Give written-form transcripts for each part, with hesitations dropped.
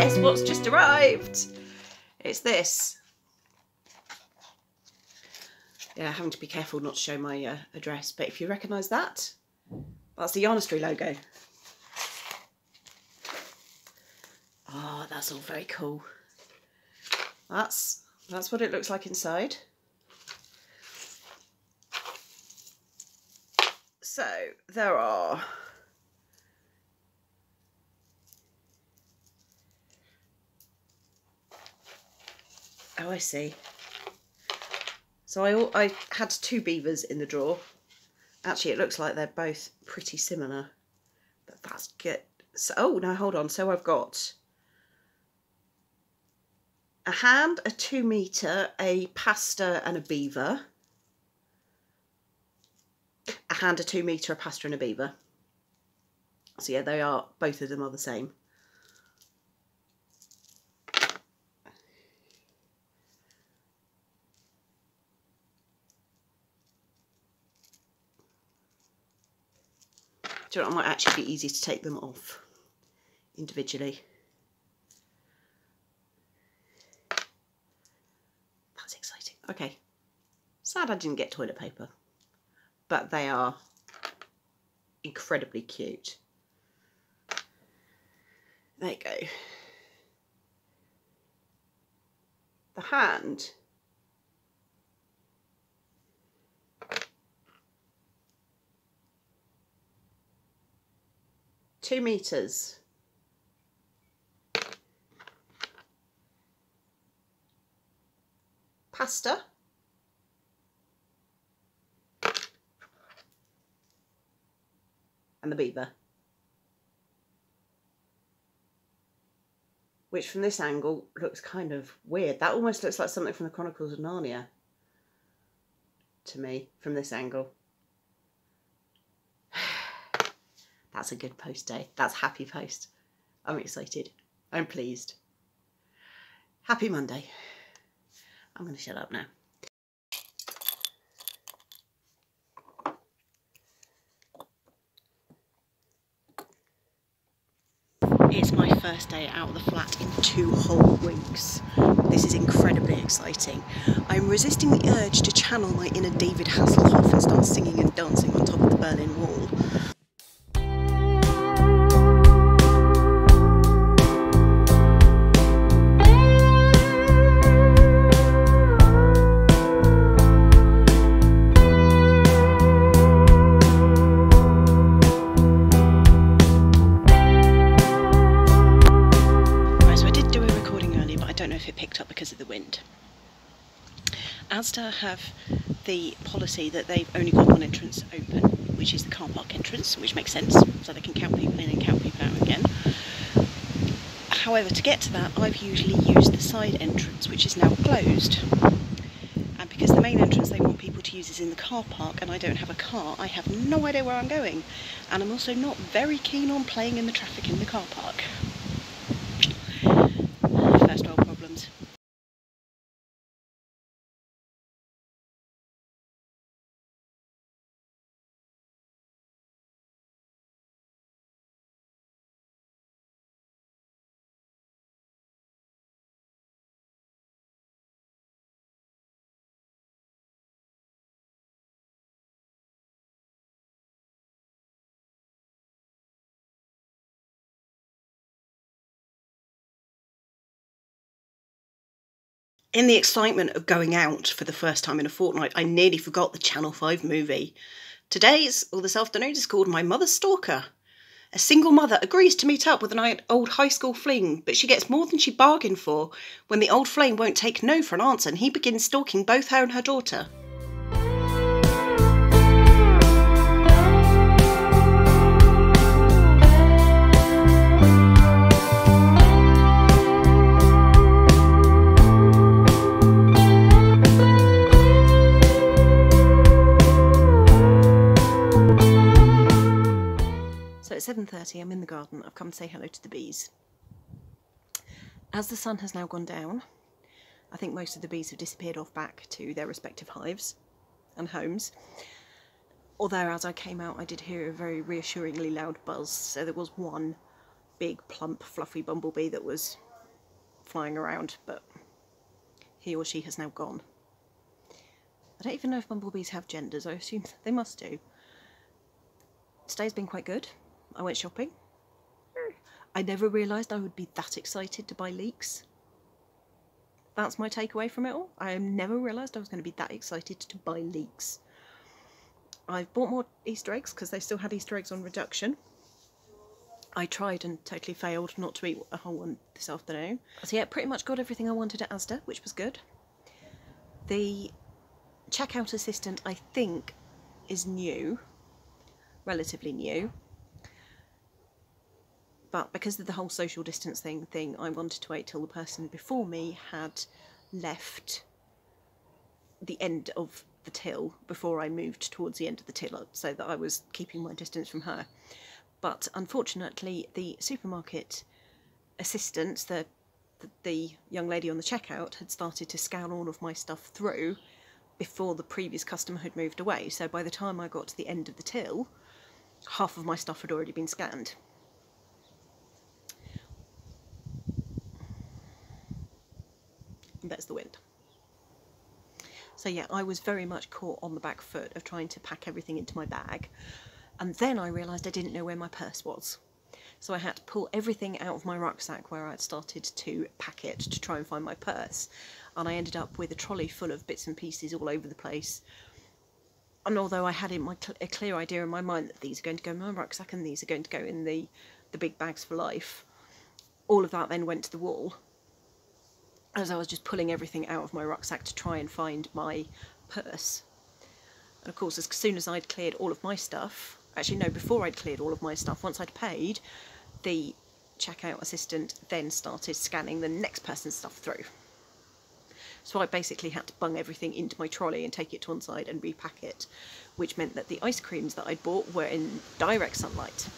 guess what's just arrived? It's this. Yeah, having to be careful not to show my address, but if you recognise that, that's the Yarnistry logo. Oh, that's all very cool. That's what it looks like inside. So there are oh, I see. So I had two beavers in the drawer. Actually, it looks like they're both pretty similar, but that's good. So, oh, no, hold on. So I've got a hand, a 2 metre, a pasta and a beaver. A hand, a 2 metre, a pasta and a beaver. So yeah, they are, both of them are the same. Do you know, it might actually be easy to take them off individually. That's exciting. Okay. Sad I didn't get toilet paper, but they are incredibly cute. There you go. The hand . 2 metres. Pasta. And the beaver. Which from this angle looks kind of weird. That almost looks like something from the Chronicles of Narnia to me from this angle. That's a good post day. That's happy post. I'm excited. I'm pleased. Happy Monday. I'm going to shut up now. It's my first day out of the flat in 2 whole weeks. This is incredibly exciting. I'm resisting the urge to channel my inner David Hasselhoff and start singing and dancing on top of the Berlin Wall. Because of the wind. Asda have the policy that they've only got one entrance open, which is the car park entrance, which makes sense, so they can count people in and count people out again. However, to get to that, I've usually used the side entrance, which is now closed. And because the main entrance they want people to use is in the car park, and I don't have a car, I have no idea where I'm going. And I'm also not very keen on playing in the traffic in the car park. First world problems. In the excitement of going out for the first time in a fortnight, I nearly forgot the Channel 5 movie. This afternoon, is called My Mother's Stalker. A single mother agrees to meet up with an old high school fling, but she gets more than she bargained for when the old flame won't take no for an answer and he begins stalking both her and her daughter. So at 7:30 I'm in the garden. I've come to say hello to the bees. As the sun has now gone down, I think most of the bees have disappeared off back to their respective hives and homes. Although as I came out I did hear a very reassuringly loud buzz, so there was one big plump fluffy bumblebee that was flying around, but he or she has now gone. I don't even know if bumblebees have genders. I assume they must do. Today's been quite good. I went shopping. I never realised I would be that excited to buy leeks. That's my takeaway from it all. I never realised I was going to be that excited to buy leeks. I've bought more Easter eggs because they still had Easter eggs on reduction. I tried and totally failed not to eat a whole one this afternoon. So yeah, pretty much got everything I wanted at Asda, which was good. The checkout assistant, I think, is new, relatively new. But because of the whole social distancing thing, I wanted to wait till the person before me had left the end of the till before I moved towards the end of the till, so that I was keeping my distance from her. But unfortunately, the supermarket assistant, the young lady on the checkout, had started to scan all of my stuff through before the previous customer had moved away. So by the time I got to the end of the till, half of my stuff had already been scanned. And there's the wind. So yeah, I was very much caught on the back foot of trying to pack everything into my bag. And then I realised I didn't know where my purse was. So I had to pull everything out of my rucksack where I'd started to pack it to try and find my purse. And I ended up with a trolley full of bits and pieces all over the place. And although I had a clear idea in my mind that these are going to go in my rucksack and these are going to go in the big bags for life, all of that then went to the wall as I was just pulling everything out of my rucksack to try and find my purse. And of course, as soon as I'd cleared all of my stuff, actually no, before I'd cleared all of my stuff, once I'd paid, the checkout assistant then started scanning the next person's stuff through. So I basically had to bung everything into my trolley and take it to one side and repack it, which meant that the ice creams that I'd bought were in direct sunlight.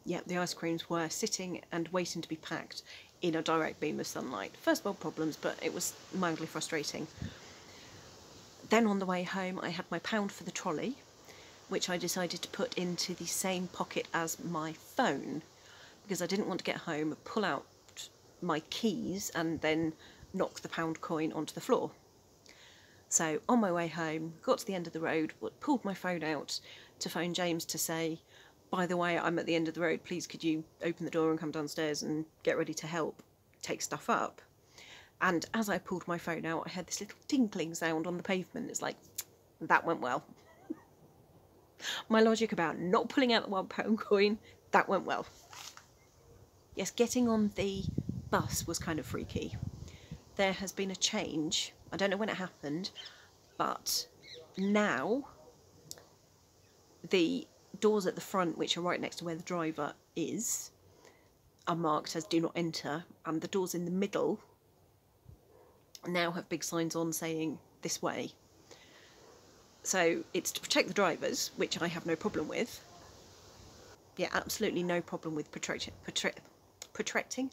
Yeah, the ice creams were sitting and waiting to be packed in a direct beam of sunlight. First world problems, but it was mildly frustrating. Then on the way home I had my pound for the trolley, which I decided to put into the same pocket as my phone, because I didn't want to get home, pull out my keys and then knock the pound coin onto the floor. So on my way home, got to the end of the road, pulled my phone out to phone James to say, by the way, I'm at the end of the road, please could you open the door and come downstairs and get ready to help take stuff up. And as I pulled my phone out, I heard this little tinkling sound on the pavement. It's like, that went well. My logic about not pulling out the £1 coin, that went well. Yes, getting on the bus was kind of freaky. There has been a change. I don't know when it happened, but now the doors at the front, which are right next to where the driver is, are marked as do not enter, and the doors in the middle now have big signs on saying this way. So it's to protect the drivers, which I have no problem with. Yeah, absolutely no problem with protecting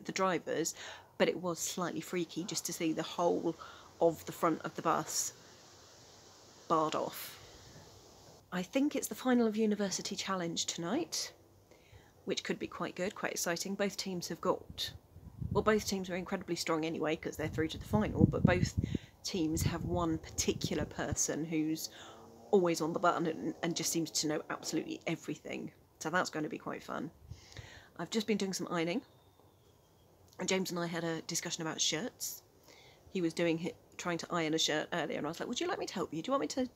the drivers, but it was slightly freaky just to see the whole of the front of the bus barred off. I think it's the final of University Challenge tonight, which could be quite good, quite exciting. Both teams have got, well, both teams are incredibly strong anyway because they're through to the final, but both teams have one particular person who's always on the button and just seems to know absolutely everything. So that's going to be quite fun. I've just been doing some ironing, and James and I had a discussion about shirts. He was trying to iron a shirt earlier, and I was like, would you like me to help you? Do you want me to,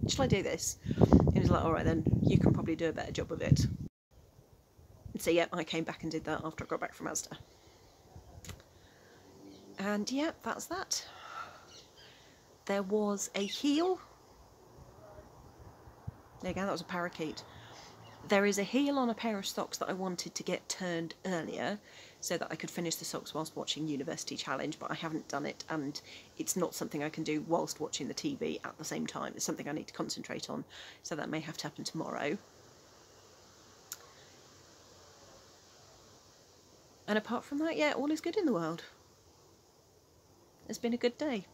shall I do this? And he was like, all right then, you can probably do a better job of it. So yeah, I came back and did that after I got back from Asda. And yeah, that's that. There was a heel. There you go, that was a parakeet. There is a heel on a pair of socks that I wanted to get turned earlier so that I could finish the socks whilst watching University Challenge, but I haven't done it, and it's not something I can do whilst watching the TV at the same time. It's something I need to concentrate on, so that may have to happen tomorrow. And apart from that, yeah, all is good in the world. It's been a good day.